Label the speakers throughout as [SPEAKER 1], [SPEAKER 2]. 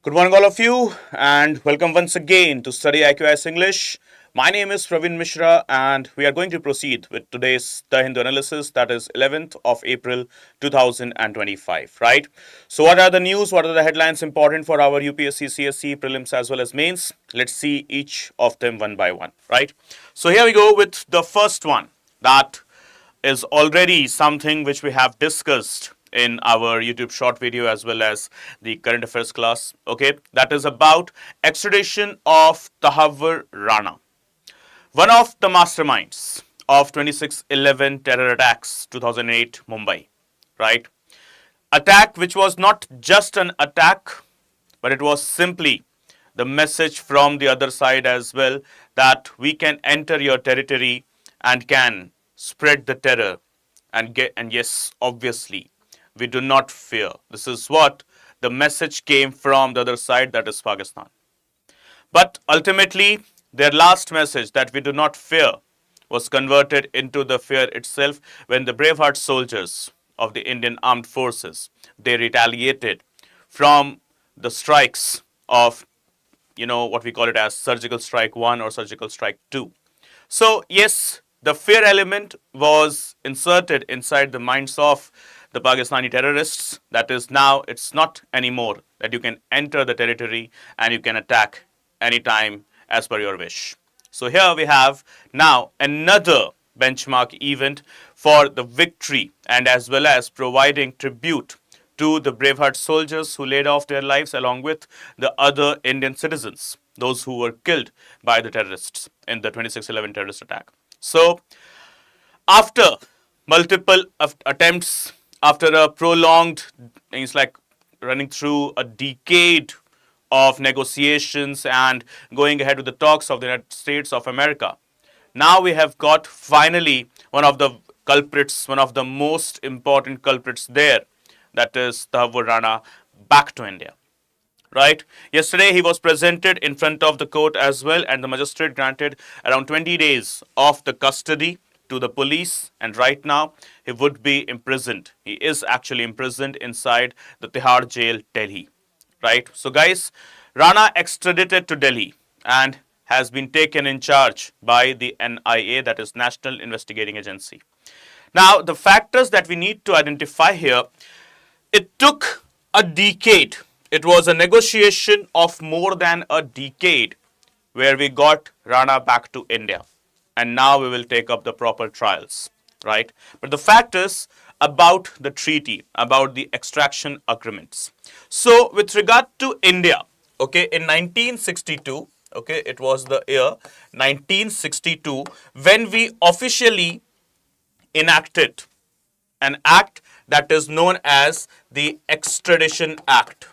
[SPEAKER 1] Good morning, all of you, and welcome once again to StudyIQ English. My name is Praveen Mishra, and we are going to proceed with today's The Hindu analysis, that is 11th of April 2025, right? So, what are the news? What are the headlines important for our UPSC, CSE, prelims, as well as mains? Let's see each of them one by one, right? So, here we go with the first one that is already something which we have discussed in our YouTube short video as well as the current affairs class. Okay, that is about extradition of Tahawwur Rana, one of the masterminds of 26/11 terror attacks 2008 Mumbai, right? Attack which was not just an attack, but it was simply the message from the other side as well that we can enter your territory and can spread the terror and yes, obviously we do not fear. This is what the message came from the other side, that is Pakistan. But ultimately, their last message that we do not fear was converted into the fear itself when the braveheart soldiers of the Indian Armed Forces, they retaliated from the strikes of, what we call it as Surgical Strike 1 or Surgical Strike 2. So, yes, the fear element was inserted inside the minds of the Pakistani terrorists. That is, now it's not anymore that you can enter the territory and you can attack anytime as per your wish. So here we have now another benchmark event for the victory and as well as providing tribute to the braveheart soldiers who laid off their lives along with the other Indian citizens, those who were killed by the terrorists in the 26/11 terrorist attack. So after multiple attempts, after a prolonged, it's like running through a decade of negotiations and going ahead with the talks of the United States of America, now we have got finally one of the culprits, one of the most important culprits there, that is Tahawwur Rana, back to India. Right? Yesterday he was presented in front of the court as well, and the magistrate granted around 20 days of the custody to the police, and right now he would be imprisoned. He is actually imprisoned inside the Tihar jail, Delhi. Right? So guys, Rana extradited to Delhi and has been taken in charge by the NIA, that is National Investigating Agency. Now the factors that we need to identify here, it took a decade. It was a negotiation of more than a decade where we got Rana back to India. And now we will take up the proper trials, right? But the fact is about the treaty, about the extraction agreements. So with regard to India, okay, in 1962, okay, it was the year 1962 when we officially enacted an act that is known as the Extradition Act.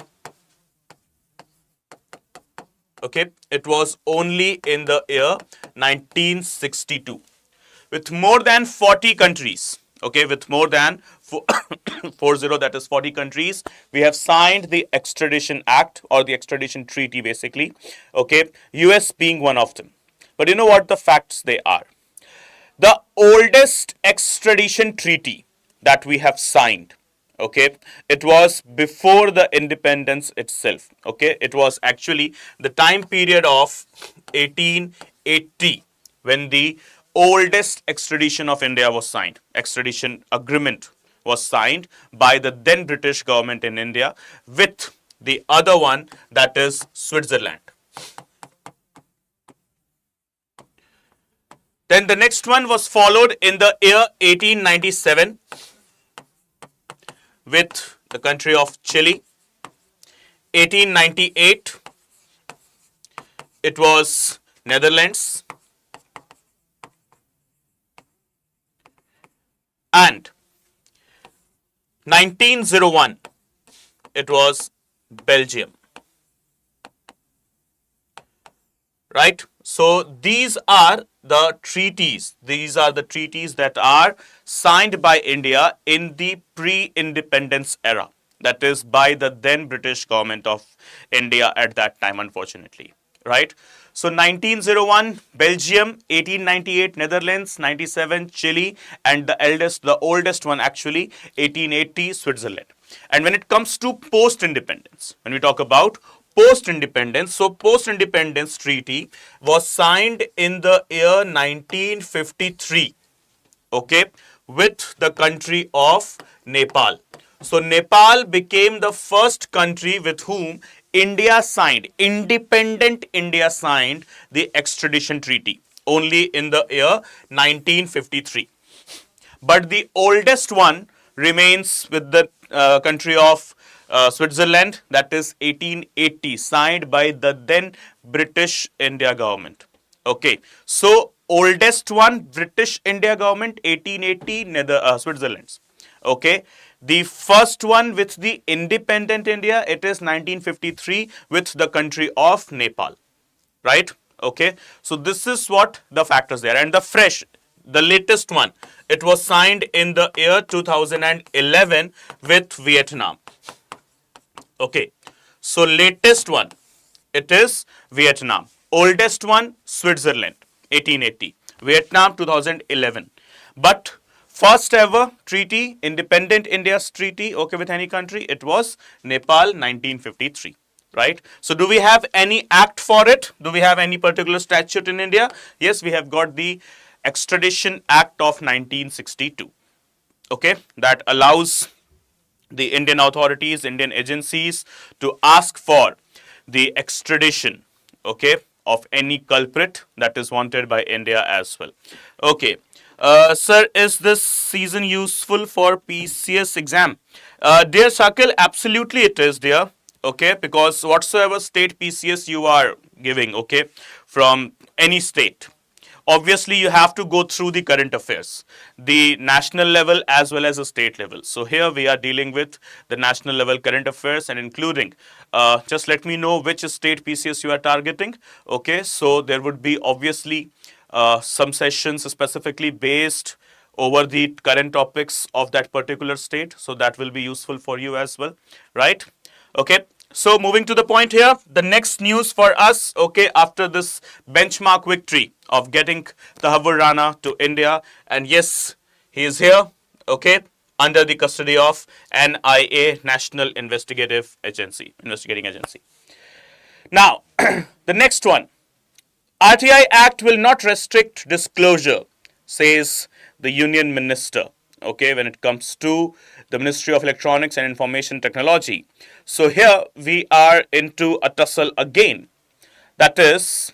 [SPEAKER 1] Okay, it was only in the year 1962. With more than 40 countries, okay, with more than 40, that is 40 countries, we have signed the Extradition Act or the Extradition Treaty basically, okay, US being one of them. But you know what the facts they are? The oldest extradition treaty that we have signed, okay, it was before the independence itself. Okay, it was actually the time period of 1880 when the oldest extradition of India was signed. Extradition agreement was signed by the then British government in India with the other one, that is Switzerland. Then the next one was followed in the year 1897 with the country of Chile. 1898, it was Netherlands. And 1901, it was Belgium. Right? So these are the treaties. These are the treaties that are signed by India in the pre-independence era. That is by the then British government of India at that time, unfortunately. Right? So 1901 Belgium, 1898 Netherlands, 97 Chile, and the oldest one actually 1880 Switzerland. And when it comes to post-independence, when we talk about post-independence. So post-independence treaty was signed in the year 1953, okay, with the country of Nepal. So Nepal became the first country with whom India signed, independent India signed the extradition treaty only in the year 1953. But the oldest one remains with the country of Switzerland, that is 1880, signed by the then British India government. Okay, so oldest one, British India government, 1880, Switzerland. Okay, the first one with the independent India, it is 1953 with the country of Nepal, right? Okay, so this is what the factors there. And the latest one, it was signed in the year 2011 with Vietnam. Okay, so latest one, it is Vietnam. Oldest one, Switzerland, 1880. Vietnam, 2011. But first ever treaty, independent India's treaty, okay, with any country, it was Nepal, 1953. Right? So do we have any act for it? Do we have any particular statute in India? Yes, we have got the Extradition Act of 1962. Okay, that allows the Indian authorities, Indian agencies to ask for the extradition, okay, of any culprit that is wanted by India as well. Okay, sir, is this season useful for PCS exam? Dear Shakil, absolutely it is, dear. Okay, because whatsoever state PCS you are giving, okay, from any state, obviously you have to go through the current affairs, the national level as well as the state level. So here we are dealing with the national level current affairs and including, just let me know which state PCS you are targeting. Okay, so there would be obviously some sessions specifically based over the current topics of that particular state, so that will be useful for you as well, right? Okay, so moving to the point here, the next news for us, okay, after this benchmark victory of getting Tahavur Rana to India, and yes, he is here, okay, under the custody of NIA, National Investigating Agency. Now, the next one, RTI Act will not restrict disclosure, says the Union Minister, okay, when it comes to the Ministry of Electronics and Information Technology. So here we are into a tussle again, that is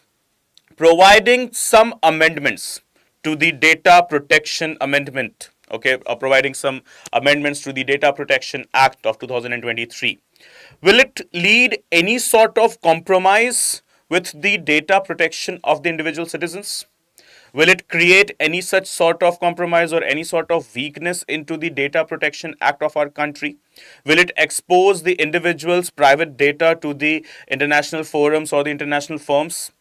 [SPEAKER 1] providing some amendments to the Data Protection Amendment, okay, providing some amendments to the Data Protection Act of 2023. Will it lead any sort of compromise with the data protection of the individual citizens? Will it create any such sort of compromise or any sort of weakness into the Data Protection Act of our country? Will it expose the individual's private data to the international forums or the international firms?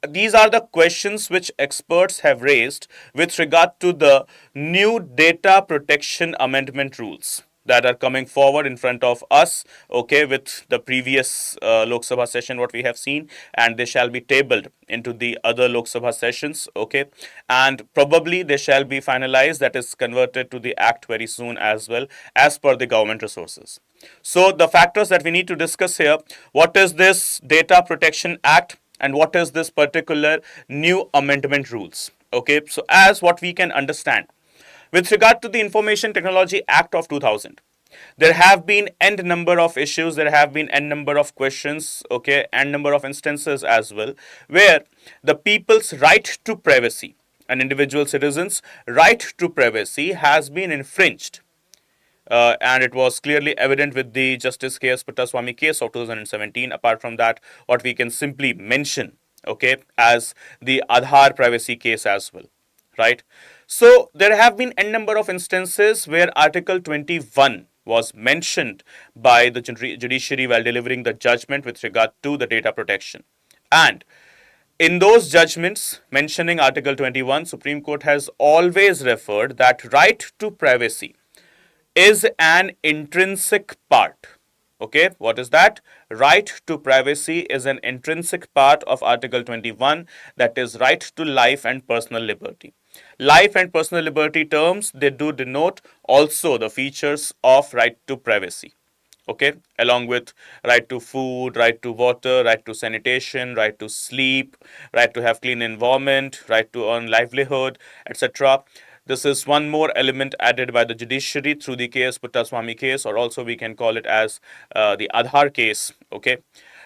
[SPEAKER 1] These are the questions which experts have raised with regard to the new Data Protection Amendment rules that are coming forward in front of us, okay, with the previous Lok Sabha session, what we have seen, and they shall be tabled into the other Lok Sabha sessions, okay, and probably they shall be finalized, that is converted to the act very soon as well, as per the government resources. So the factors that we need to discuss here, what is this Data Protection Act and what is this particular new amendment rules, okay? So as what we can understand, with regard to the Information Technology Act of 2000, there have been n number of issues, there have been n number of questions, okay, and number of instances as well, where the people's right to privacy, an individual citizen's right to privacy has been infringed. And it was clearly evident with the Justice K.S. Puttaswamy case of 2017. Apart from that, what we can simply mention, okay, as the Aadhaar privacy case as well, right? So there have been n number of instances where Article 21 was mentioned by the judiciary while delivering the judgment with regard to the data protection. And in those judgments mentioning Article 21, Supreme Court has always referred that right to privacy is an intrinsic part. Okay, what is that? Right to privacy is an intrinsic part of Article 21, that is right to life and personal liberty. Life and personal liberty terms, they do denote also the features of right to privacy. okay, along with right to food, right to water, right to sanitation, right to sleep, right to have clean environment, right to earn livelihood, etc. This is one more element added by the judiciary through the KS Puttaswamy case, or also we can call it as the Aadhaar case, okay.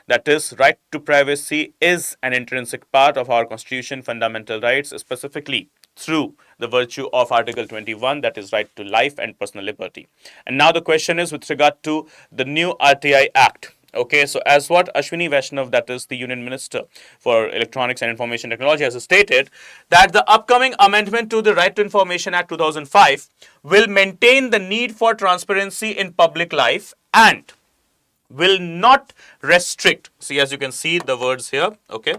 [SPEAKER 1] That is, right to privacy is an intrinsic part of our constitution, fundamental rights, specifically through the virtue of Article 21, that is right to life and personal liberty. And now the question is with regard to the new RTI Act. Okay, so as what Ashwini Vaishnav, that is the Union Minister for Electronics and Information Technology, has stated, that the upcoming amendment to the Right to Information Act 2005 will maintain the need for transparency in public life and will not restrict, see, as you can see the words here, okay,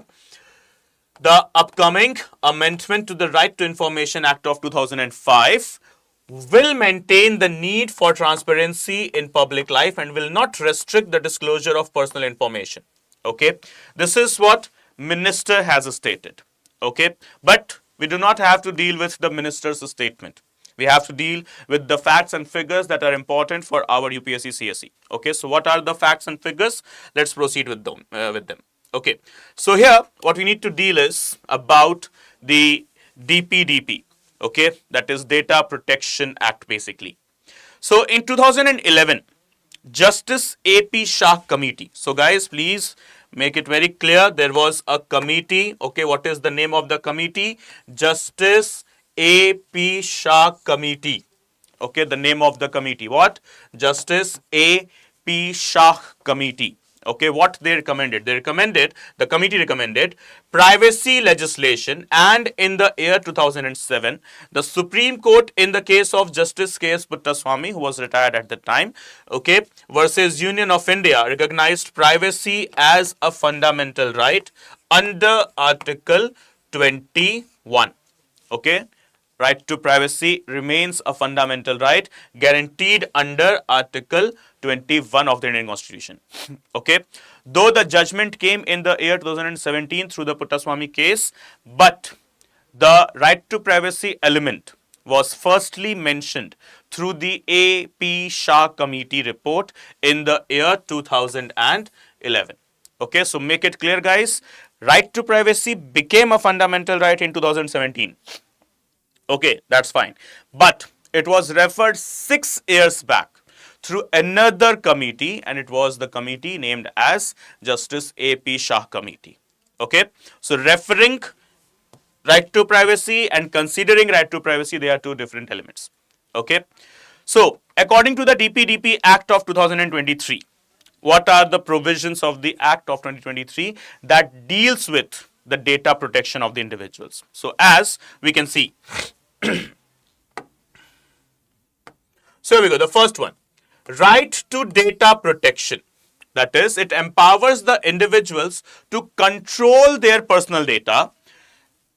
[SPEAKER 1] the upcoming amendment to the Right to Information Act of 2005 will maintain the need for transparency in public life and will not restrict the disclosure of personal information. Okay, this is what minister has stated. Okay, but we do not have to deal with the minister's statement. We have to deal with the facts and figures that are important for our UPSC CSE. Okay, so what are the facts and figures? Let's proceed with them. Okay, so here what we need to deal is about the DPDP. Okay, that is Data Protection Act basically. So in 2011, Justice AP Shah Committee. So guys, please make it very clear. There was a committee. Okay, what is the name of the committee? Justice AP Shah Committee. Okay, the name of the committee. What? Justice AP Shah Committee. Okay, what they recommended? The committee recommended privacy legislation, and in the year 2007, the Supreme Court in the case of Justice KS Puttaswamy, who was retired at the time, okay, versus Union of India, recognized privacy as a fundamental right under Article 21. Okay, right to privacy remains a fundamental right guaranteed under Article 21 of the Indian Constitution. Okay, though the judgment came in the year 2017 through the Puttaswamy case, but the right to privacy element was firstly mentioned through the AP Shah Committee report in the year 2011. Okay, so make it clear, guys. Right to privacy became a fundamental right in 2017. Okay, that's fine. But it was referred 6 years back through another committee, and it was the committee named as Justice AP Shah Committee. Okay, so referring right to privacy and considering right to privacy, they are two different elements. Okay, so according to the DPDP Act of 2023, what are the provisions of the Act of 2023 that deals with the data protection of the individuals? So as we can see, so here we go, the first one, right to data protection. That is, it empowers the individuals to control their personal data,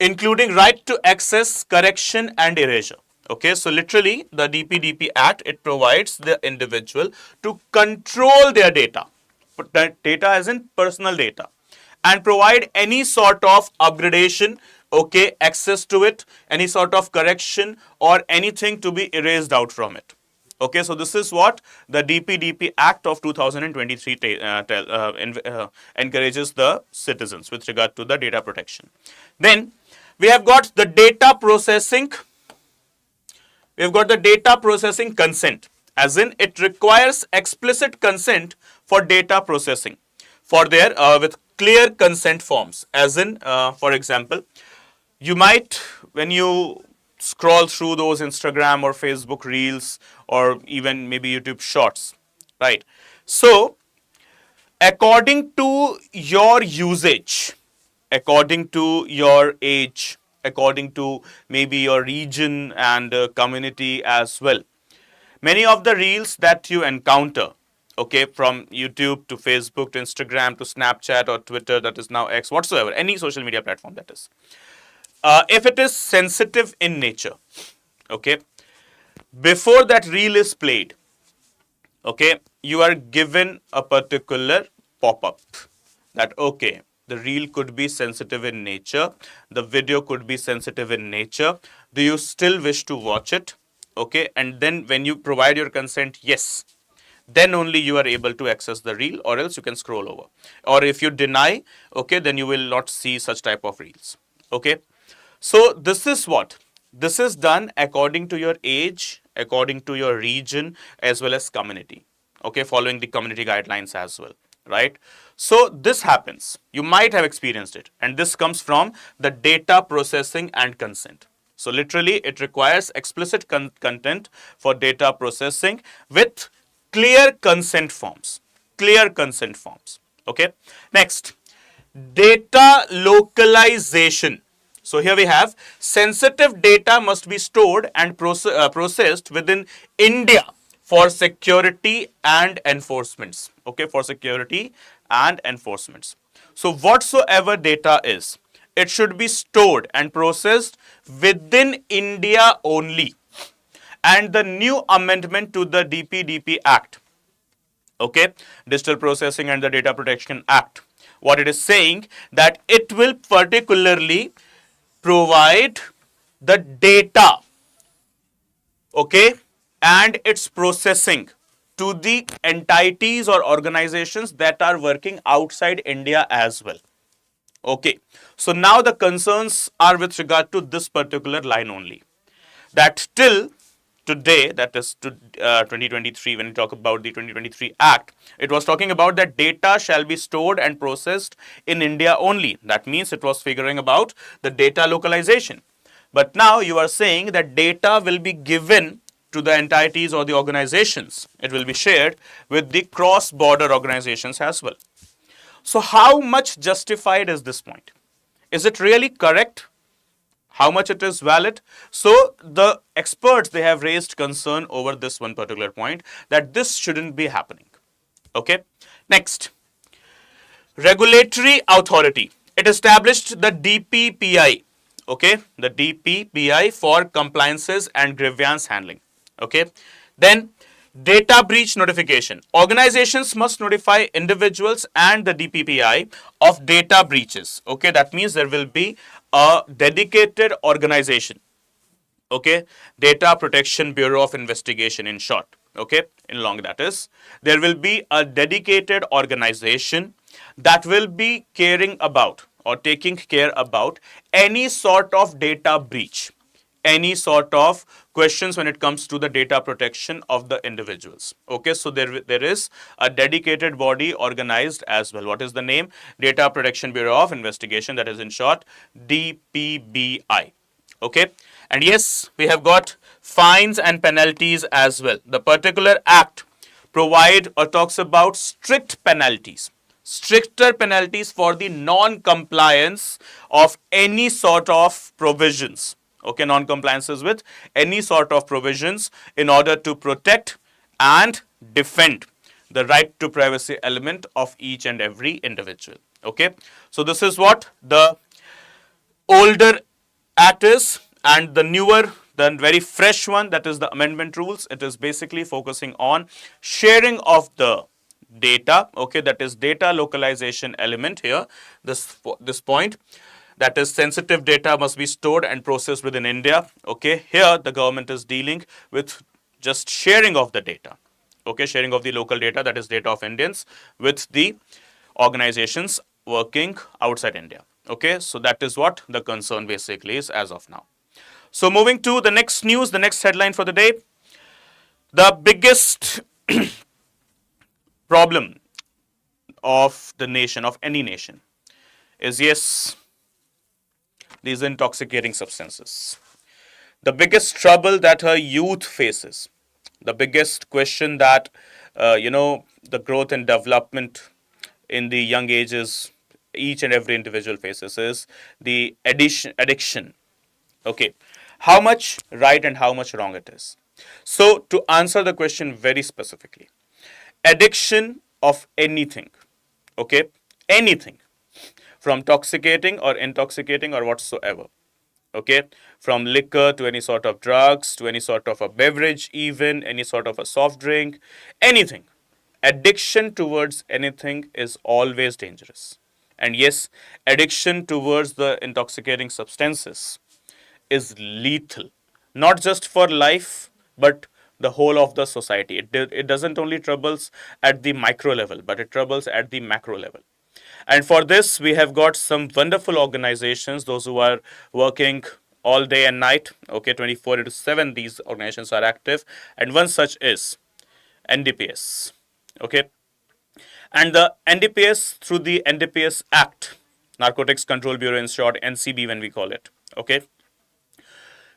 [SPEAKER 1] including right to access, correction and erasure. Okay, so literally the DPDP Act, it provides the individual to control their data, data as in personal data, and provide any sort of upgradation, okay, access to it, any sort of correction or anything to be erased out from it. Okay, so this is what the DPDP Act of 2023 encourages the citizens with regard to the data protection. Then we have got the data processing. We have got the data processing consent, as in it requires explicit consent for data processing for their with clear consent forms, as in for example, you might, when you scroll through those Instagram or Facebook reels or even maybe YouTube shorts, right? So according to your usage, according to your age, according to maybe your region and community as well, many of the reels that you encounter, okay, from YouTube to Facebook to Instagram to Snapchat or Twitter, that is now X, whatsoever, any social media platform that is, if it is sensitive in nature, okay, before that reel is played, okay, you are given a particular pop-up that, okay, the reel could be sensitive in nature, the video could be sensitive in nature, do you still wish to watch it? Okay, and then when you provide your consent, yes, then only you are able to access the reel, or else you can scroll over. Or if you deny, okay, then you will not see such type of reels. Okay. So this is what? This is done according to your age, according to your region, as well as community. Okay, following the community guidelines as well, right? So this happens. You might have experienced it, and this comes from the data processing and consent. So literally, it requires explicit content for data processing with clear consent forms. Clear consent forms. Okay. Next, data localization. So here we have sensitive data must be stored and processed within India for security and enforcements. Okay, for security and enforcements. So whatsoever data is, it should be stored and processed within India only. And the new amendment to the DPDP Act, okay, Digital Processing and the Data Protection Act, what it is saying, that it will particularly provide the data, okay, and its processing to the entities or organizations that are working outside India as well. Okay, so now the concerns are with regard to this particular line only, that till today, that is to 2023, when we talk about the 2023 Act, it was talking about that data shall be stored and processed in India only. That means it was figuring about the data localization. But now you are saying that data will be given to the entities or the organizations. It will be shared with the cross-border organizations as well. So how much justified is this point? Is it really correct? How much it is valid? So the experts, they have raised concern over this one particular point, that this shouldn't be happening. Okay. Next, regulatory authority. It established the DPPI. Okay, the DPPI for compliances and grievance handling. Okay. Then data breach notification. Organizations must notify individuals and the DPPI of data breaches. Okay, that means there will be a dedicated organization. Okay, Data Protection Bureau of Investigation in short. Okay, in long, that is, there will be a dedicated organization that will be caring about or taking care about any sort of data breach, any sort of questions when it comes to the data protection of the individuals. Okay, so there is a dedicated body organized as well. What is the name? Data Protection Bureau of Investigation, that is in short DPBI. Okay, and yes, we have got fines and penalties as well. The particular act provide or talks about strict penalties, stricter penalties for the non-compliance of any sort of provisions. Okay, non-compliances with any sort of provisions in order to protect and defend the right to privacy element of each and every individual. Okay, so this is what the older act is, and the newer, the very fresh one, that is the amendment rules. It is basically focusing on sharing of the data. Okay, that is data localization element here, this point, that is sensitive data must be stored and processed within India. Okay, here the government is dealing with just sharing of the data. Okay, sharing of the local data, that is data of Indians, with the organizations working outside India. Okay, so that is what the concern basically is as of now. So moving to the next news, the next headline for the day. The biggest problem of the nation, of any nation, is, yes, these intoxicating substances. The biggest trouble that our youth faces, the biggest question that, the growth and development in the young ages, each and every individual faces, is the addiction. Okay, how much right and how much wrong it is. So to answer the question very specifically, addiction of anything, okay, anything, from toxicating or intoxicating or whatsoever, okay, from liquor to any sort of drugs to any sort of a beverage, even any sort of a soft drink, anything, addiction towards anything is always dangerous. And yes, addiction towards the intoxicating substances is lethal, not just for life, but the whole of the society. It doesn't only troubles at the micro level, but it troubles at the macro level. And for this, we have got some wonderful organizations, those who are working all day and night. Okay, 24 into 7, these organizations are active. And one such is NDPS. Okay, and the NDPS, through the NDPS Act, Narcotics Control Bureau in short, NCB when we call it. Okay,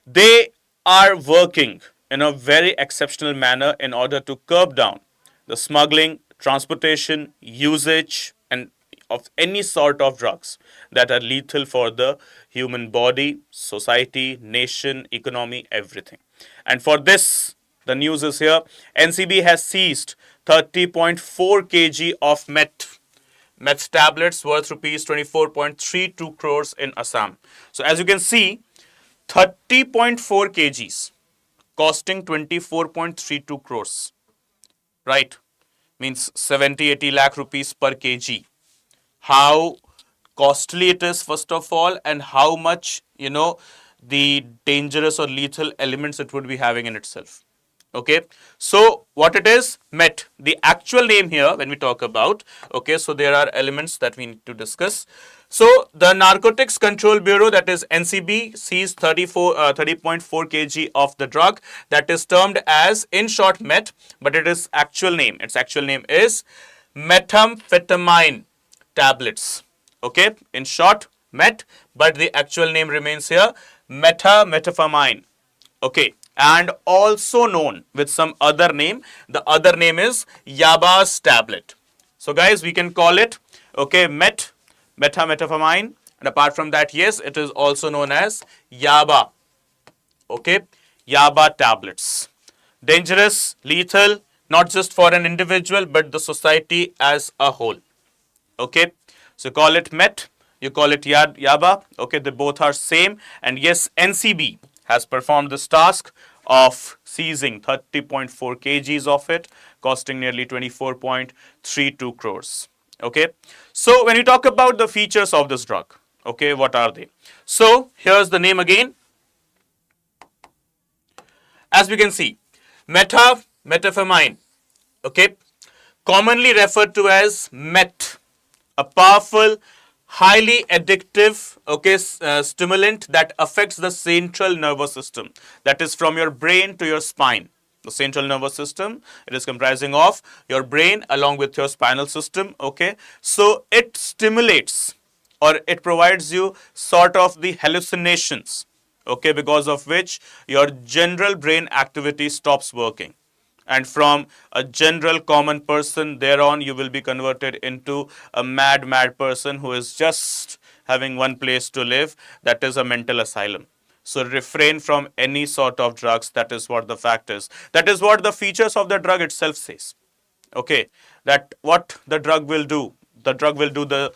[SPEAKER 1] they are working in a very exceptional manner in order to curb down the smuggling, transportation, usage, and of any sort of drugs that are lethal for the human body, society, nation, economy, everything. And for this, the news is here. NCB has seized 30.4 kg of meth tablets worth rupees 24.32 crores in Assam. So as you can see, 30.4 kgs costing 24.32 crores, right? Means 70-80 lakh rupees per kg. How costly it is, first of all, and how much, the dangerous or lethal elements it would be having in itself. Okay, so what it is, met, the actual name here when we talk about, okay, so there are elements that we need to discuss. So the Narcotics Control Bureau, that is NCB, seized 30.4 kg of the drug that is termed as, in short, met, but its actual name is methamphetamine tablets. Okay, in short, met, but the actual name remains here methamphetamine. Okay, and also known with some other name. The other name is Yaba's tablet. So guys, we can call it, okay, methamphetamine, and apart from that, yes, it is also known as Yaba. Okay, Yaba tablets. Dangerous, lethal, not just for an individual, but the society as a whole. Okay, so call it met, you call it Yaba. Okay, they both are same. And yes, NCB has performed this task of seizing 30.4 kgs of it, costing nearly 24.32 crores. Okay, so when you talk about the features of this drug, okay, what are they? So here's the name again. As we can see, methamphetamine, okay, commonly referred to as met, a powerful, highly addictive, okay, stimulant that affects the central nervous system, that is from your brain to your spine. The central nervous system, it is comprising of your brain along with your spinal system. Okay, so it stimulates, or it provides you sort of the hallucinations, okay, because of which your general brain activity stops working. And from a general common person, thereon you will be converted into a mad person who is just having one place to live, that is a mental asylum. So refrain from any sort of drugs. That is what the fact is. That is what the features of the drug itself says. Okay, that what the drug will do. The drug will do the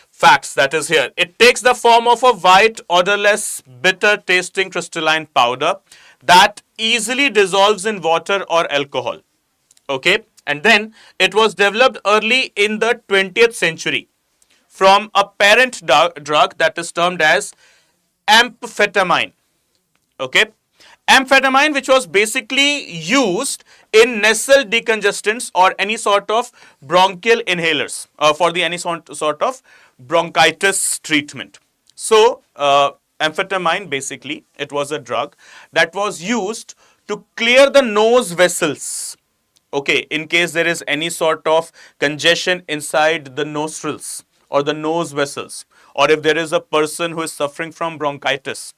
[SPEAKER 1] facts that is here. It takes the form of a white, odorless, bitter tasting crystalline powder that easily dissolves in water or alcohol. Okay, and then it was developed early in the 20th century from a parent drug that is termed as amphetamine. Okay, amphetamine, which was basically used in nasal decongestants or any sort of bronchial inhalers for the any sort of bronchitis treatment. So amphetamine, basically it was a drug that was used to clear the nose vessels, okay, in case there is any sort of congestion inside the nostrils or the nose vessels, or if there is a person who is suffering from bronchitis.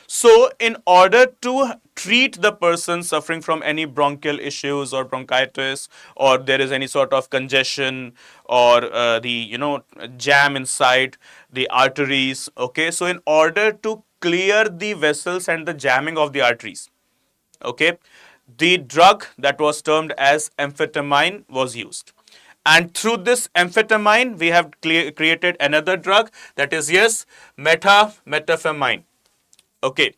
[SPEAKER 1] So in order to treat the person suffering from any bronchial issues or bronchitis, or there is any sort of congestion or the jam inside the arteries, okay, so in order to clear the vessels and the jamming of the arteries, okay, the drug that was termed as amphetamine was used. And through this amphetamine, we have created another drug, that is, yes, methamphetamine. Okay,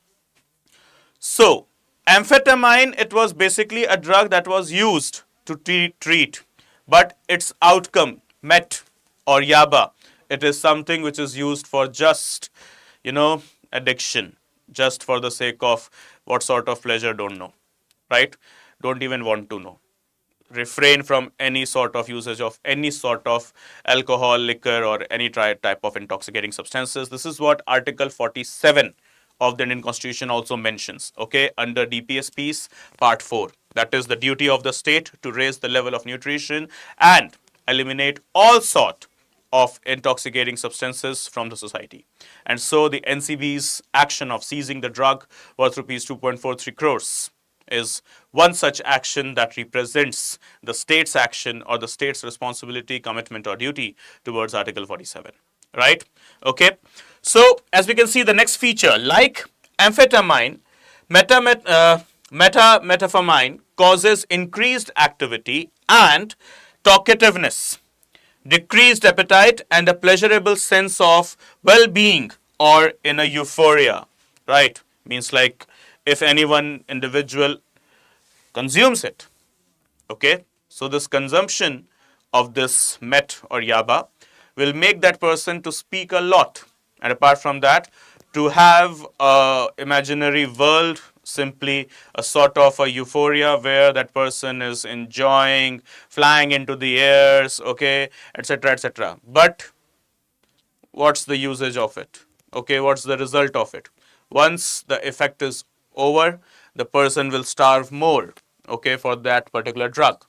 [SPEAKER 1] so amphetamine, it was basically a drug that was used to treat, but its outcome, met or yaba, it is something which is used for just, addiction, just for the sake of what sort of pleasure, don't know, right? don't even want to know. Refrain from any sort of usage of any sort of alcohol, liquor, or any type of intoxicating substances. This is what Article 47 of the Indian Constitution also mentions, okay, under DPSP's Part 4. That is the duty of the state to raise the level of nutrition and eliminate all sort of intoxicating substances from the society. And so the NCB's action of seizing the drug worth rupees 2.43 crores is one such action that represents the state's action or the state's responsibility, commitment, or duty towards Article 47. Right? Okay. So, as we can see, the next feature, like amphetamine, methamphetamine causes increased activity and talkativeness, decreased appetite, and a pleasurable sense of well-being or in a euphoria. Right? Means like if anyone individual consumes it, okay, so this consumption of this met or yaba will make that person to speak a lot, and apart from that, to have a imaginary world, simply a sort of a euphoria where that person is enjoying, flying into the airs, okay, etc., etc. But what's the usage of it? Okay, what's the result of it? Once the effect is over, the person will starve more, okay, for that particular drug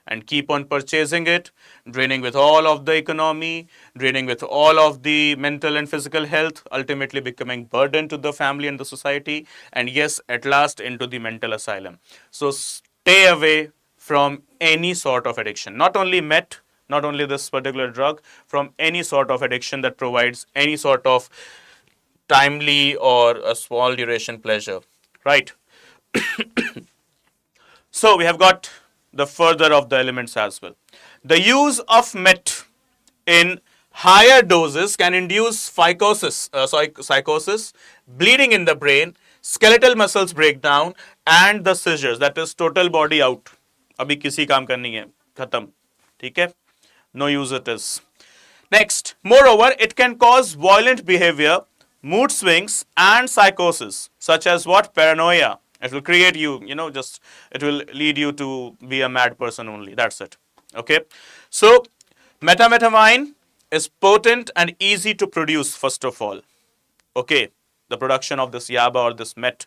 [SPEAKER 1] and keep on purchasing it, draining with all of the economy, draining with all of the mental and physical health, ultimately becoming burden to the family and the society, and yes, at last into the mental asylum. So stay away from any sort of addiction, not only met, not only this particular drug, from any sort of addiction that provides any sort of timely or a small duration pleasure, right? So we have got the further of the elements as well. The use of met in higher doses can induce psychosis, bleeding in the brain, skeletal muscles breakdown, and the seizures. That is total body out. अभी किसी काम का नहीं है, खत्म, ठीक है? No use it is. Next, moreover, it can cause violent behavior, mood swings, and psychosis, such as what? Paranoia. It will create you, just it will lead you to be a mad person only. That's it. Okay. So, methamphetamine is potent and easy to produce, first of all. Okay. The production of this yaba or this met,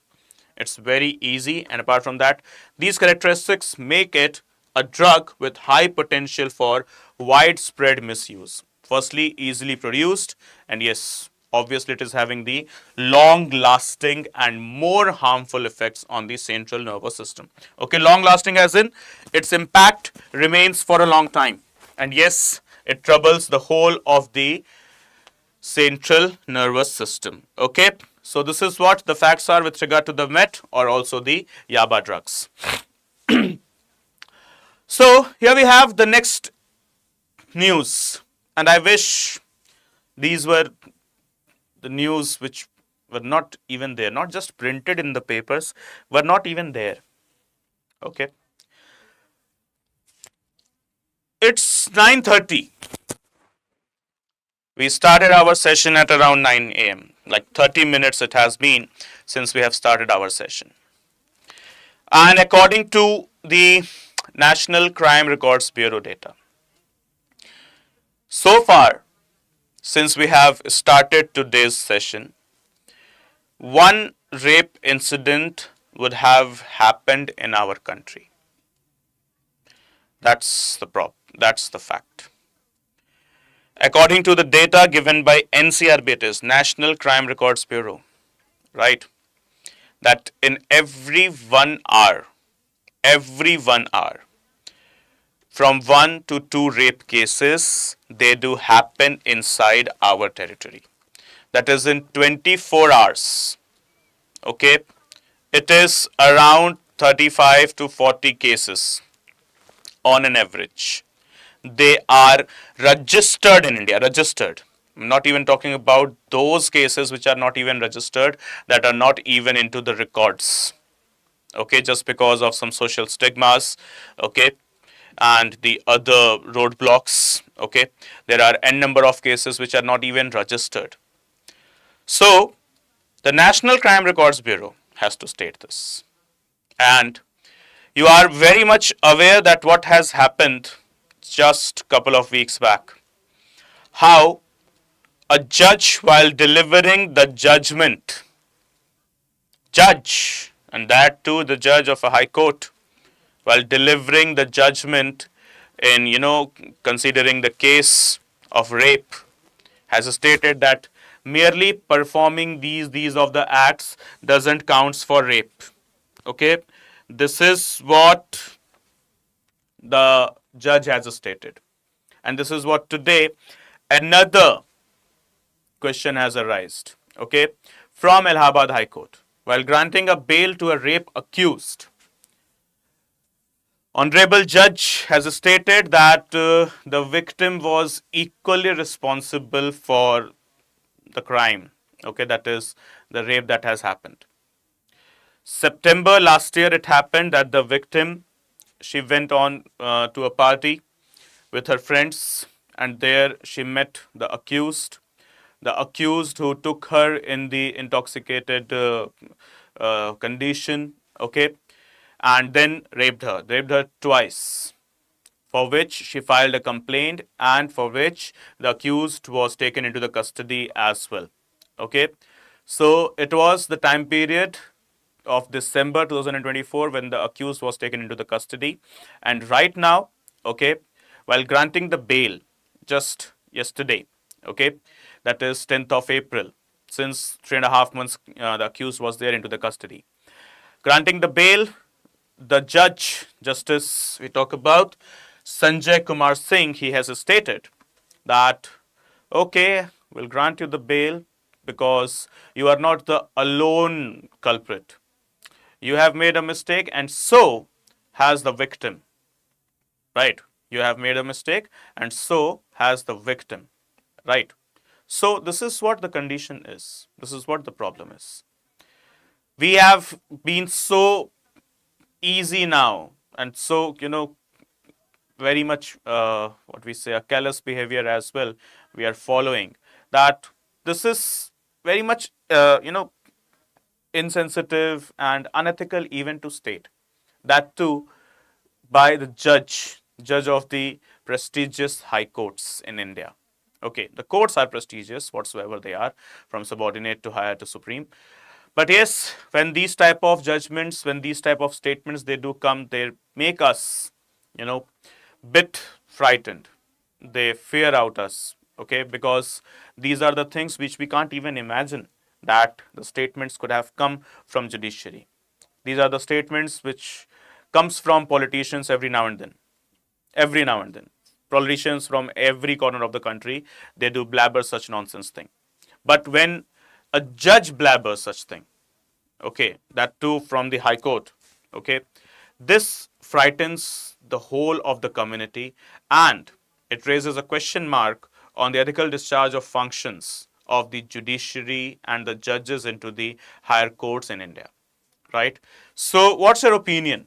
[SPEAKER 1] it's very easy. And apart from that, these characteristics make it a drug with high potential for widespread misuse. Firstly, easily produced, and yes, obviously it is having the long lasting and more harmful effects on the central nervous system. Okay, long lasting as in its impact remains for a long time, and yes, it troubles the whole of the central nervous system. Okay, so this is what the facts are with regard to the met or also the yaba drugs. So here we have the next news, and I wish these were the news which were not even there, not just printed in the papers, were not even there. Okay. It's 9:30. We started our session at around 9 a.m. Like 30 minutes it has been since we have started our session. And according to the National Crime Records Bureau data, so far, since we have started today's session, one rape incident would have happened in our country. That's the fact. According to the data given by NCRB, it is National Crime Records Bureau, right? That in every 1 hour, from 1 to 2 rape cases, they do happen inside our territory. That is in 24 hours. Okay, it is around 35 to 40 cases on an average. They are registered in India, registered. I'm not even talking about those cases which are not even registered, that are not even into the records. Okay, just because of some social stigmas, okay, and the other roadblocks, okay, there are n number of cases which are not even registered. So, the National Crime Records Bureau has to state this. And You are very much aware that what has happened just a couple of weeks back. How a judge, while delivering the judgment, judge, and that too the judge of a high court, while delivering the judgment in, considering the case of rape, has stated that merely performing these of the acts doesn't counts for rape. Okay, this is what the judge has stated, and this is what today another question has arisen. Okay, from Allahabad High Court, while granting a bail to a rape accused, Honorable Judge has stated that the victim was equally responsible for the crime. Okay, that is the rape that has happened. September last year, it happened that the victim, she went on to a party with her friends, and there she met the accused. The accused who took her in the intoxicated condition, okay, and then raped her twice, for which she filed a complaint and for which the accused was taken into the custody as well. Okay, so it was the time period of December 2024 when the accused was taken into the custody, and right now, okay, while granting the bail just yesterday, okay, that is 10th of April, since 3.5 months the accused was there into the custody. Granting the bail, the judge, Justice we talk about, Sanjay Kumar Singh, he has stated that, okay, we'll grant you the bail because you are not the alone culprit. You have made a mistake and so has the victim. Right? You have made a mistake and so has the victim. Right? So this is what the condition is. This is what the problem is. We have been so easy now and so, very much what we say a callous behavior as well we are following, that this is very much insensitive and unethical even to state, that too by the judge of the prestigious high courts in India. Okay, the courts are prestigious whatsoever they are, from subordinate to higher to supreme. But yes, when these type of judgments, when these type of statements they do come, they make us, bit frightened. They fear out us, okay, because these are the things which we can't even imagine that the statements could have come from judiciary. These are the statements which comes from politicians every now and then. Every now and then. Politicians from every corner of the country, they do blabber such nonsense thing. But when a judge blabbers such thing, okay, that too from the High Court, okay, this frightens the whole of the community and it raises a question mark on the ethical discharge of functions of the judiciary and the judges into the higher courts in India, right? So what's your opinion?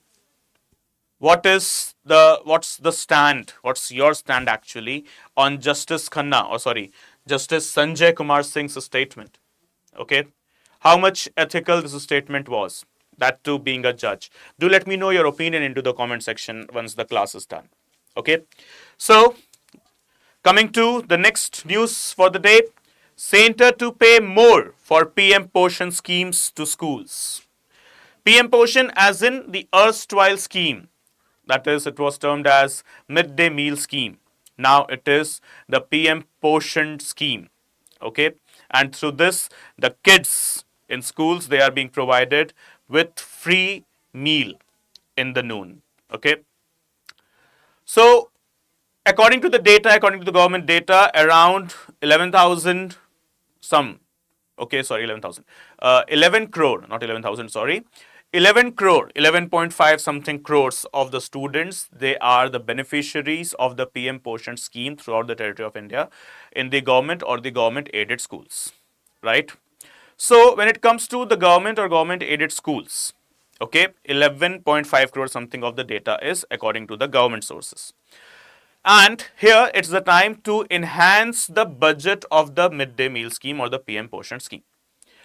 [SPEAKER 1] What's the stand? What's your stand actually on Justice Sanjay Kumar Singh's statement? Okay, how much ethical this statement was, that too being a judge. Do let me know your opinion into the comment section once the class is done. Okay, so coming to the next news for the day, center to pay more for PM Poshan schemes to schools. PM Poshan as in the erstwhile scheme, that is, it was termed as midday meal scheme. Now it is the PM Poshan scheme. Okay, and through this the kids in schools, they are being provided with free meal in the noon. Okay, so according to the data, according to the government data, around 11,000 some, okay, sorry, 11,000, 11 crore, not 11,000, sorry, 11 crore, 11.5 something crores of the students, they are the beneficiaries of the PM Poshan scheme throughout the territory of India in the government or the government aided schools, right? So when it comes to the government or government aided schools, okay, 11.5 crore something of the data is according to the government sources. And here it's the time to enhance the budget of the midday meal scheme or the PM Poshan scheme.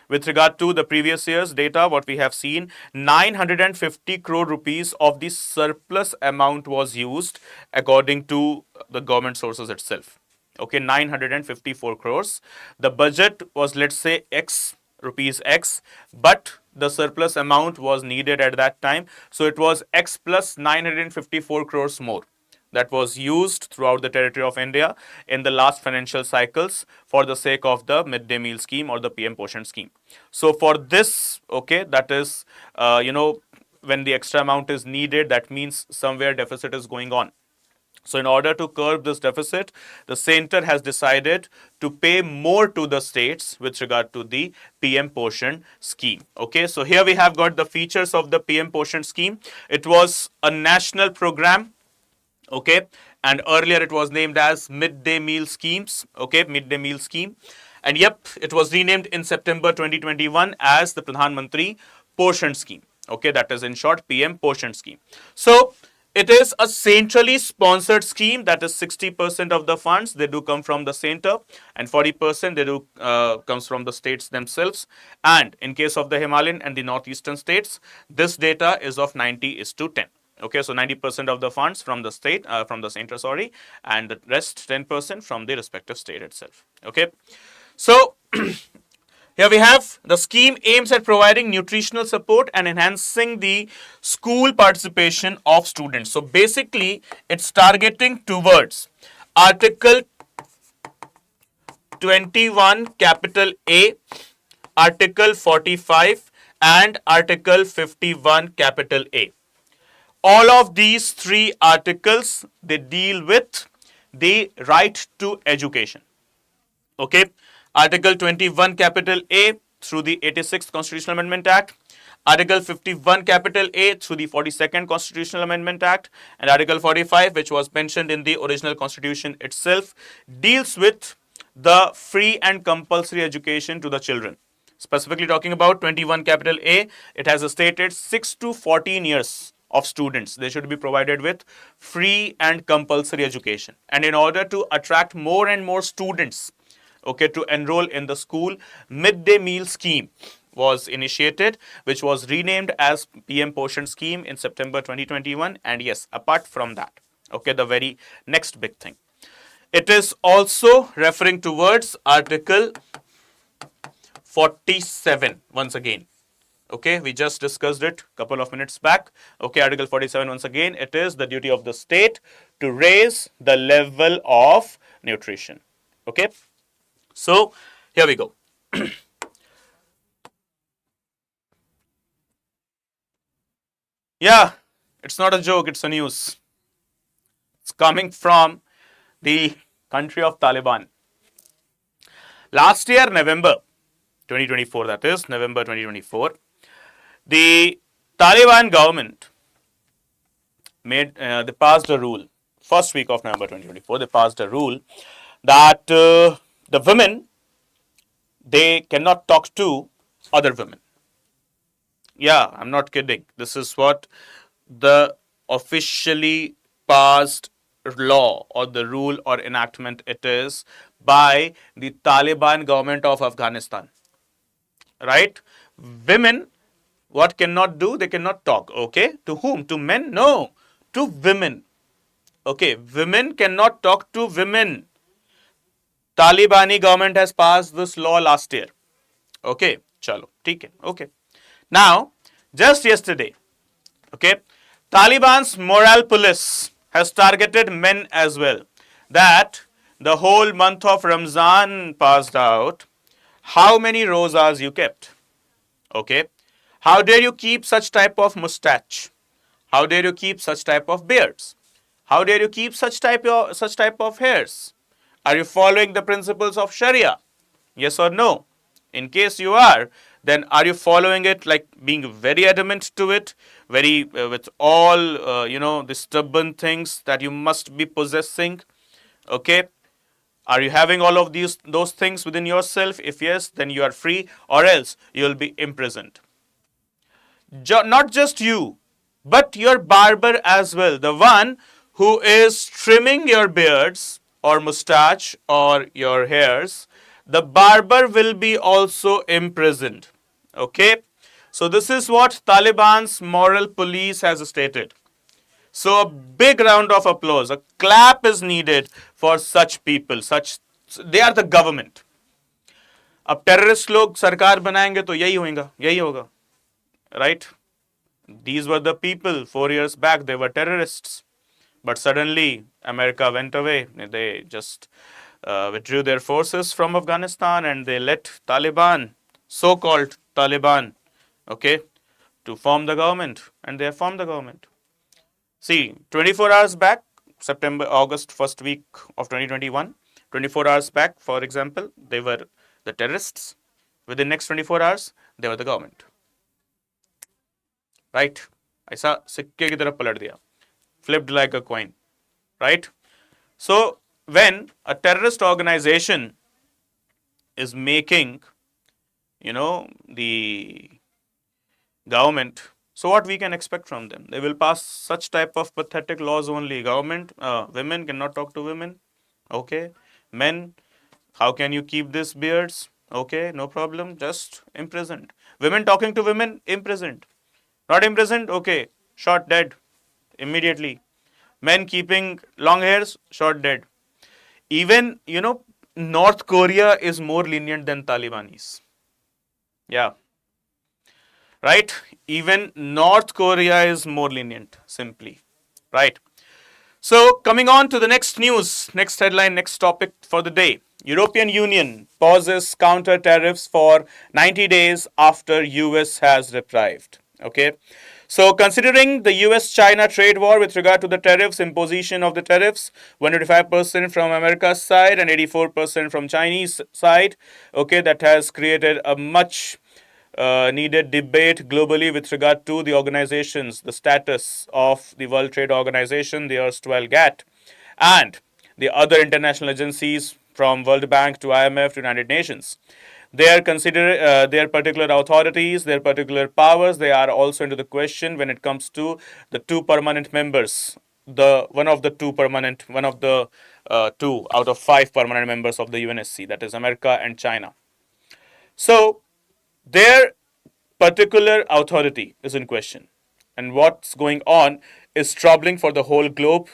[SPEAKER 1] with regard to the previous year's data, what we have seen, 950 crore rupees of the surplus amount was used according to the government sources itself. Okay, 954 crores. The budget was, let's say, X rupees X, but the surplus amount was needed at that time. So it was X plus 954 crores more that was used throughout the territory of India in the last financial cycles for the sake of the midday meal scheme or the PM Poshan scheme. So for this, okay, that is, when the extra amount is needed, that means somewhere deficit is going on. So in order to curb this deficit, the center has decided to pay more to the states with regard to the PM Poshan scheme. Okay, so here we have got the features of the PM Poshan scheme. It was a national program. Okay, and earlier it was named as midday meal schemes. Okay, midday meal scheme. And yep, it was renamed in September 2021 as the Pradhan Mantri Poshan scheme. Okay, that is in short PM Poshan scheme. So it is a centrally sponsored scheme, that is 60% of the funds they do come from the center and 40% they do comes from the states themselves. And in case of the Himalayan and the northeastern states, this data is of 90:10. Okay, so 90% of the funds from the state, from the center, sorry, and the rest 10% from the respective state itself. Okay, so here we have the scheme aims at providing nutritional support and enhancing the school participation of students. So basically, it's targeting towards Article 21 capital A, Article 45 and Article 51 capital A. All of these three articles, they deal with the right to education. Okay, Article 21 capital A through the 86th Constitutional Amendment Act, Article 51 capital A through the 42nd Constitutional Amendment Act, and Article 45, which was mentioned in the original constitution itself, deals with the free and compulsory education to the children. Specifically talking about 21 capital A, it has stated 6 to 14 years of students, they should be provided with free and compulsory education. And in order to attract more and more students, okay, to enroll in the school, midday meal scheme was initiated, which was renamed as PM Poshan scheme in September 2021. And yes, apart from that, okay, the very next big thing, it is also referring towards Article 47 once again. Okay, we just discussed it a couple of minutes back. Okay, Article 47 once again, it is the duty of the state to raise the level of nutrition. Okay, so here we go. Yeah, it's not a joke, it's a news. It's coming from the country of Taliban. Last year, November 2024, that is November 2024, the Taliban government they passed a rule. First week of November 2024, they passed a rule that the women, they cannot talk to other women. Yeah, I'm not kidding. This is what the officially passed law or the rule or enactment it is by the Taliban government of Afghanistan. Right? Women, what cannot do? They cannot talk. Okay. To whom? To men? No. To women. Okay. Women cannot talk to women. Talibani government has passed this law last year. Okay. Chalo. Okay. Okay. Now, just yesterday, okay, Taliban's morale police has targeted men as well. That the whole month of Ramzan passed out. How many rozas you kept? Okay. How dare you keep such type of mustache? How dare you keep such type of beards? How dare you keep such type of hairs? Are you following the principles of Sharia? Yes or no? In case you are, then are you following it, like being very adamant to it, very with all the stubborn things that you must be possessing? Okay. Are you having all of those things within yourself? If yes, then you are free, or else you will be imprisoned. Not just you, but your barber as well, the one who is trimming your beards or mustache or your hairs, the barber will be also imprisoned. Okay, so this is what Taliban's moral police has stated. So a big round of applause, a clap is needed for such people. Such they are the government. अब terrorist लोग सरकार बनाएंगे तो यही होगा, यही होगा, right? These were the people 4 years back. They were terrorists, but suddenly America went away. They just withdrew their forces from Afghanistan and they let Taliban, so-called Taliban, okay, to form the government, and they have formed the government. See, 24 hours back, August first week of 2021, 24 hours back, for example, they were the terrorists. Within next 24 hours, they were the government. Right? ऐसा सिक्के की तरफ पलट दिया. Flipped like a coin. Right? So, when a terrorist organization is making, the government, so what we can expect from them? They will pass such type of pathetic laws only. Government, women cannot talk to women. Okay. Men, how can you keep these beards? Okay, no problem, just imprisoned. Women talking to women, imprisoned. Not imprisoned, okay, shot dead immediately. Men keeping long hairs, shot dead. Even, North Korea is more lenient than Talibanis. Yeah. Right? Even North Korea is more lenient, simply. Right? So, coming on to the next news, next headline, next topic for the day. European Union pauses counter tariffs for 90 days after US has reprieved. Okay. So, considering the US-China trade war with regard to the tariffs, imposition of the tariffs, 125% from America's side and 84% from Chinese side, okay, that has created a much needed debate globally with regard to the organizations, the status of the World Trade Organization, the erstwhile GATT, and the other international agencies from World Bank to IMF to United Nations. They are considered their particular authorities, their particular powers. They are also into the question when it comes to the two permanent members. One of the two out of 5 permanent members of the UNSC, that is America and China. So their particular authority is in question, and what's going on is troubling for the whole globe.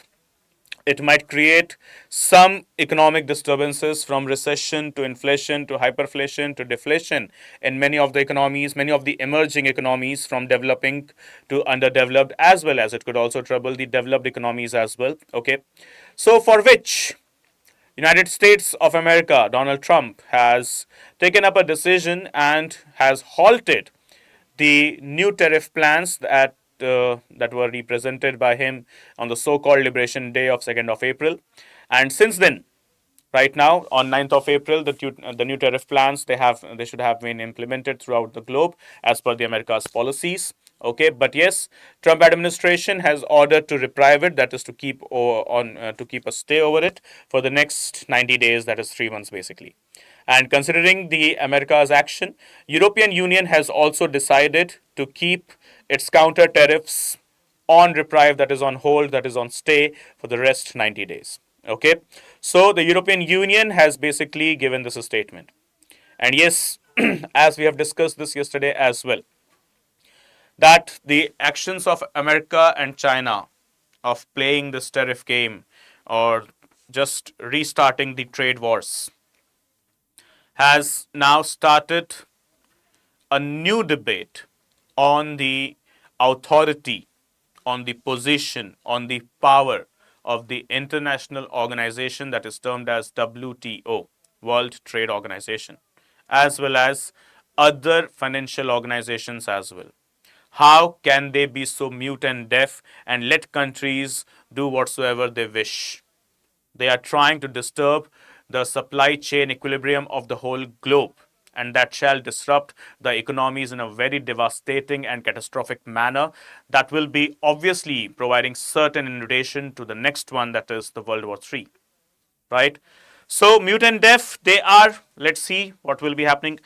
[SPEAKER 1] It might create some economic disturbances, from recession to inflation to hyperflation to deflation in many of the economies, many of the emerging economies, from developing to underdeveloped, as well as it could also trouble the developed economies as well. Okay, so for which United States of America, Donald Trump, has taken up a decision and has halted the new tariff plans that were represented by him on the so-called Liberation Day of 2nd of April. And since then, right now, on 9th of April, the new tariff plans, they should have been implemented throughout the globe as per the America's policies. Okay, but yes, Trump administration has ordered to reprieve it, that is to keep a stay over it for the next 90 days, that is 3 months basically. And considering the America's action, European Union has also decided to keep its counter tariffs on reprieve, that is on hold, that is on stay for the rest 90 days. Okay, so the European Union has basically given this a statement. And yes, as we have discussed this yesterday as well, that the actions of America and China of playing this tariff game or just restarting the trade wars has now started a new debate on the authority, on the position, on the power of the international organization that is termed as WTO, World Trade Organization, as well as other financial organizations as well. How can they be so mute and deaf and let countries do whatsoever they wish? They are trying to disturb the supply chain equilibrium of the whole globe, and that shall disrupt the economies in a very devastating and catastrophic manner that will be obviously providing certain invitation to the next one, that is the World War III. Right? So mute and deaf they are. Let's see what will be happening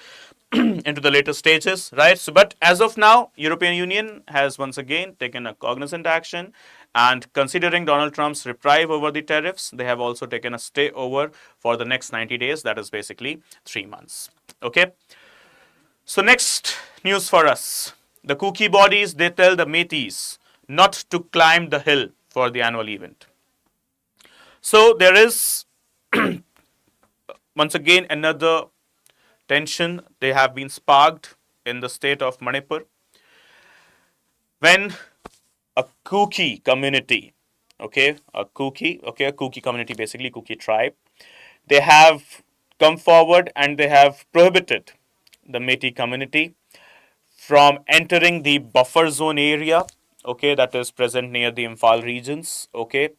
[SPEAKER 1] into the later stages, right? So, but as of now, European Union has once again taken a cognizant action And considering Donald Trump's reprieve over the tariffs, they have also taken a stay over for the next 90 days. That is basically 3 months. Okay. So next news for us. The Kuki bodies, they tell the Métis not to climb the hill for the annual event. So there is once again another tension. They have been sparked in the state of Manipur when a Kuki community, a Kuki community, basically Kuki tribe, they have come forward and they have prohibited the Métis community from entering the buffer zone area, okay, that is present near the Imphal regions, okay,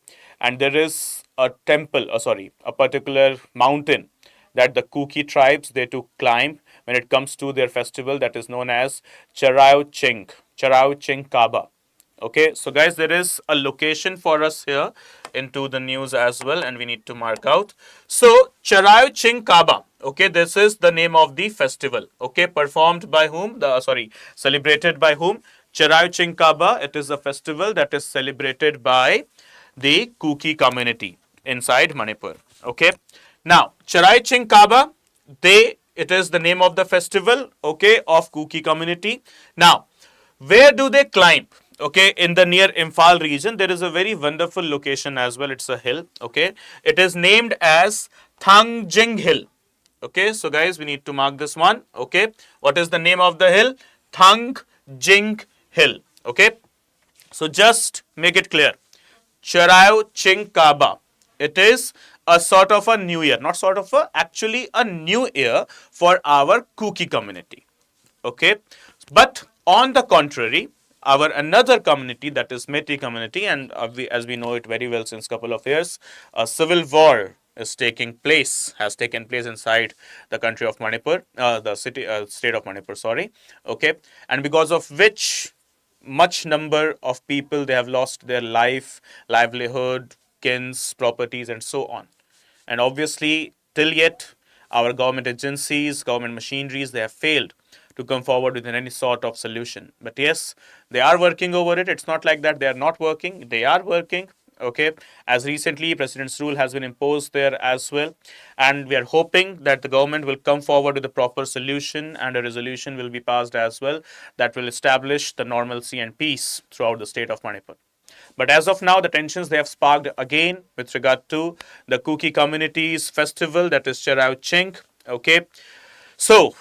[SPEAKER 1] and there is a temple, a particular mountain that the Kuki tribes they to climb when it comes to their festival that is known as Charao Ching Kaba. Okay, so guys, there is a location for us here into the news as well, and we need to mark out. So, Charao Ching Kaba. Okay, this is the name of the festival. Okay, performed by whom? Celebrated by whom? Charao Ching Kaba. It is a festival that is celebrated by the Kuki community inside Manipur. Okay, now Charao Ching Kaba. It is the name of the festival. Okay, of Kuki community. Now, where do they climb? Okay, in the near Imphal region, there is a very wonderful location as well. It's a hill. Okay, it is named as Thangjing Hill. Okay, so guys, we need to mark this one. Okay, what is the name of the hill? Thangjing Hill. Okay, so just make it clear. Charao Ching Kaba. It is a sort of a new year, not sort of a, actually a new year for our Kuki community. Okay, but on the contrary, our another community, that is Métis community, and as we know it very well since couple of years, a civil war has taken place inside the country of Manipur, state of Manipur, sorry. Okay, and because of which much number of people they have lost their livelihood, kins, properties, and so on. And obviously, till yet, our government agencies, government machineries, they have failed to come forward with any sort of solution. But yes, they are working over it. It's not like that they are not working. They are working. Okay, as recently President's rule has been imposed there as well, and we are hoping that the government will come forward with a proper solution and a resolution will be passed as well that will establish the normalcy and peace throughout the state of Manipur. But as of now, the tensions they have sparked again with regard to the Kuki community's festival, that is Charao Ching. Okay, so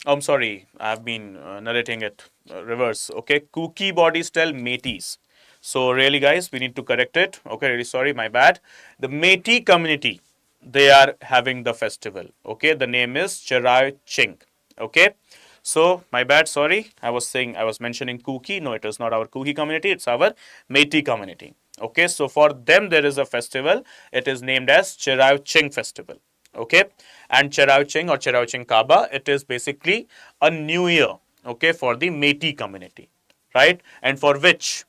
[SPEAKER 1] I'm sorry, I've been narrating it reverse. Okay, Kuki bodies tell Métis. So really, guys, we need to correct it. Okay, really sorry, my bad. The Métis community, they are having the festival. Okay, the name is Charao Ching. Okay, so my bad, sorry. I was mentioning Kuki. No, it is not our Kuki community. It's our Métis community. Okay, so for them there is a festival. It is named as Charao Ching Festival. Okay, and Charao Ching or Charao Ching Kaba, it is basically a new year, okay, for the Métis community, right? And for which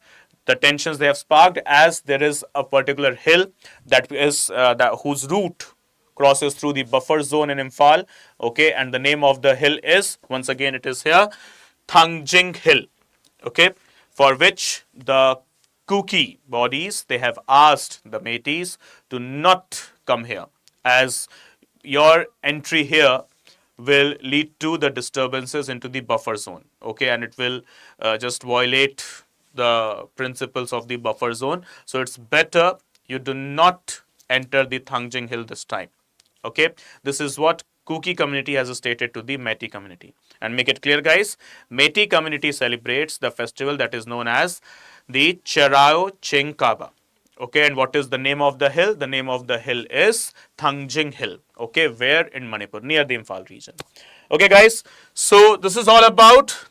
[SPEAKER 1] the tensions they have sparked, as there is a particular hill that is whose route crosses through the buffer zone in Imphal, okay, and the name of the hill is, once again it is here, Thangjing Hill, okay, for which the Kuki bodies, they have asked the Métis to not come here, as your entry here will lead to the disturbances into the buffer zone, okay, and it will just violate the principles of the buffer zone. So it's better you do not enter the Thangjing Hill this time. Okay, this is what Kuki community has stated to the Métis community. And make it clear, guys, Métis community celebrates the festival that is known as the Charao Ching Kaba. Okay, and what is the name of the hill? The name of the hill is Thangjing Hill. Okay, where in Manipur, near the Imphal region. Okay, guys, so this is all about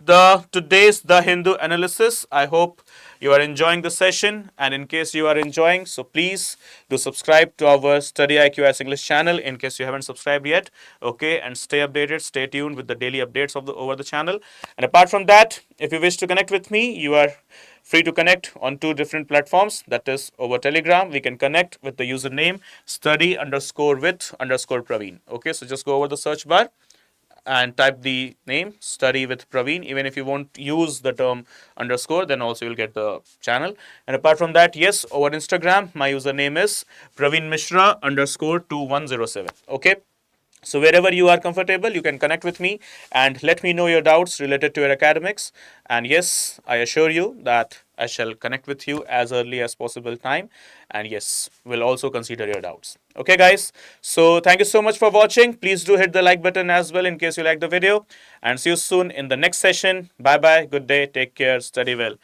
[SPEAKER 1] today's The Hindu analysis. I hope you are enjoying the session, and in case you are enjoying, so please do subscribe to our StudyIQ as English channel in case you haven't subscribed yet. Okay, and stay updated, stay tuned with the daily updates of over the channel. And apart from that, if you wish to connect with me, you are free to connect on 2 different platforms, that is over Telegram. We can connect with the username study_with_Praveen. Okay, so just go over the search bar and type the name Study with Praveen. Even if you won't use the term underscore, then also you'll get the channel. And apart from that, yes, over Instagram, my username is Praveen Mishra underscore 2107. Okay. So wherever you are comfortable, you can connect with me and let me know your doubts related to your academics. And yes, I assure you that I shall connect with you as early as possible time. And yes, we'll also consider your doubts. Okay, guys. So thank you so much for watching. Please do hit the like button as well in case you like the video. And see you soon in the next session. Bye bye. Good day. Take care. Study well.